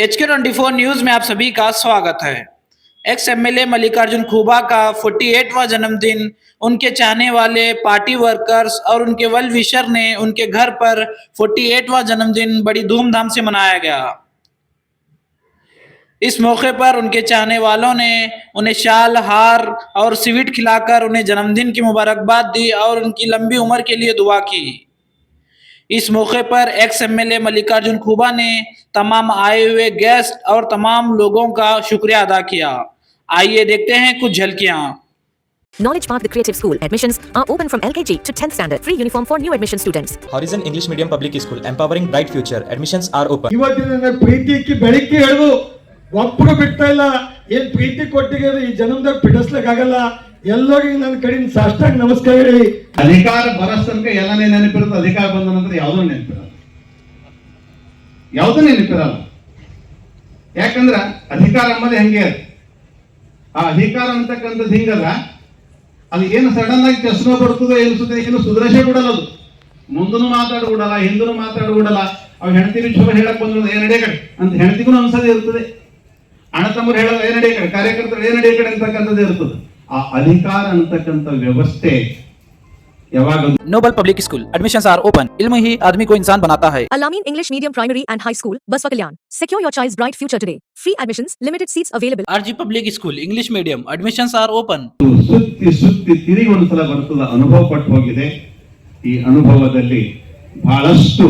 HK24 news में आप सभी का स्वागत है। एक्स एमएलए मल्लिकार्जुन खूबा का 48वां जन्मदिन उनके चाहने वाले पार्टी वर्कर्स और उनके वेल विशर ने उनके घर पर 48वां जन्मदिन बड़ी धूमधाम से मनाया गया। इस मौके पर उनके चाहने वालों ने उन्हें शाल, हार और स्वीट खिलाकर उन्हें जन्मदिन की मुबारकबाद दी और उनकी लंबी उम्र के लिए दुआ की। इस मौके पर एक्स एमएलए मल्लिकार्जुन खूबा ने तमाम आए हुए गेस्ट और तमाम लोगों का शुक्रिया अदा किया। आइए देखते हैं कुछ झलकियां। Knowledge Park, the creative school. Admissions are open from LKG to 10th standard. Free uniform for new admission students. Horizon English Medium Public School, empowering bright future. Admissions are open. ಇವತ್ತಿನ ಪ್ರೀತಿಗೆ ಬೆಳಕಿ ಹಿಡಿದು ಒಬ್ಬರು ಬಿಡ್ತಾ ಇಲ್ಲ. ಏನ್ ಪ್ರೀತಿ ಕೊಟ್ಟಿಗೆ ಈ ಜನ್ಮದಾಗ ಬಿಡಿಸ್ಲಿಕ್ಕಾಗಲ್ಲ. ಎಲ್ಲರಿಗೂ ನನ್ನ ಕಡೆಯಿಂದ ಸಾಷ್ಟಾಂಗ ನಮಸ್ಕಾರ ಹೇಳಿ. ಅಧಿಕಾರ ಬರಸ್ತನಕ ಎಲ್ಲನೇ ನೆನಪಿರುತ್ತೆ, ಅಧಿಕಾರ ಬಂದ ನಂತರ ಯಾವುದೂ ನೆನಪಿರಲ್ಲ. ಯಾಕಂದ್ರ ಅಧಿಕಾರ ಅನ್ನೋದು ಹೆಂಗೆ, ಆ ಅಧಿಕಾರ ಅಂತಕ್ಕಂಥದ್ದು ಹಿಂಗಲ್ಲ. ಅದು ಏನು ಸಡನ್ ಆಗಿ ಚಸ್ಮ ಬರ್ತದೋ ಏನು ಸುಧಾರಿಸೇ ಬಿಡಲ್ಲ. ಅದು ಮುಂದೂ ಮಾತಾಡ್ಬಿಡಲ್ಲ, ಹಿಂದೂ ಮಾತಾಡ್ಬಿಡಲ್ಲ. ಅವ್ ಹೆಂಡತಿ ಚಲೋ ಹೇಳಕ್ ಬಂದ್ರು ಏನ್ ನಡೆ ಕಡೆ ಅಂತ ಹೆಂಡತಿಗೂ ಅನ್ಸದೇ ಇರ್ತದೆ. ಅಣ್ಣ ತಮ್ಮರು ಹೇಳಲ್ಲ ಏನ್ ನಡೆ ಕಡೆ, ಕಾರ್ಯಕರ್ತರು ಏನ್ ನಡೆ ಕಡೆ ಅಂತಕ್ಕಂಥದ್ದು ಇರ್ತದೆ. ಆ ಅಧಿಕಾರ ಅಂತಕ್ಕಂಥ ವ್ಯವಸ್ಥೆ ಯಾವಾಗ noble public school admissions are open. इल्म ही आदमी को इंसान बनाता है। Al-Amin English Medium Primary and High School, Baswa Kalyan. Secure your child's bright future today. Free admissions, limited seats available. RG public school English medium admissions are open. ಸುತ್ತಿ ತಿರುಗಿ ಒಂದ್ಸಲ ಬರ್ತದ ಅನುಭವ ಪಟ್ಟು ಹೋಗಿದೆ. ಈ ಅನುಭವದಲ್ಲಿ ಬಹಳಷ್ಟು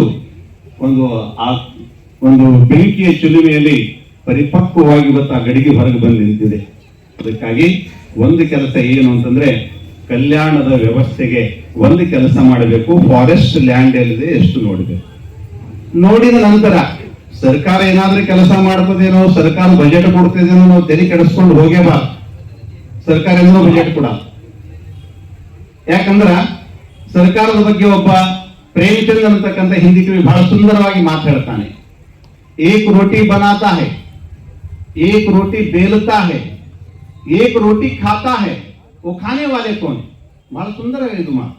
ಒಂದು ಬೆಂಕಿಯ ಚಿಲುಮೆಯಲ್ಲಿ ಪರಿಪಕ್ವವಾಗಿ ಇವತ್ತು ಆ ಗಡಿಗೆ ಹೊರಗೆ ಬಂದು ನಿಂತಿದೆ. ಅದಕ್ಕಾಗಿ ಒಂದು ಕೆಲಸ ಏನು ಅಂತಂದ್ರೆ, ಕಲ್ಯಾಣದ ವ್ಯವಸ್ಥೆಗೆ ಒಂದು ಕೆಲಸ ಮಾಡಬೇಕು. ಫಾರೆಸ್ಟ್ ಲ್ಯಾಂಡ್ ಎಲ್ಲಿದೆ ಎಷ್ಟು ನೋಡಬೇಕು. ನೋಡಿದ ನಂತರ ಸರ್ಕಾರ ಏನಾದ್ರೂ ಕೆಲಸ ಮಾಡ್ತದೇನೋ, ಸರ್ಕಾರ ಬಜೆಟ್ ಕೊಡ್ತದೇನೋ ನಾವು ತೆರೆ ಕೆಡಿಸ್ಕೊಂಡು ಹೋಗೇಬಾರ್ದು. ಸರ್ಕಾರ ಏನೋ ಬಜೆಟ್ ಕೊಡ. ಯಾಕಂದ್ರ ಸರ್ಕಾರದ ಬಗ್ಗೆ ಒಬ್ಬ ಪ್ರೇಮಚಂದ್ ಅಂತಕ್ಕಂಥ ಹಿಂದಿ ಕವಿ ಬಹಳ ಸುಂದರವಾಗಿ ಮಾತಾಡ್ತಾನೆ. ಏಕ್ ರೋಟಿ ಬನಾತಾ ಹೈ, ಏಕ್ ರೋಟಿ ಬೇಲತಾ ಹೈ, ಏಕ್ ರೋಟಿ ಖಾತಾ ಹೈ, वो खाने वाले कौन. ಬಹಳ ಸುಂದರ ಇದು ಮಾತು.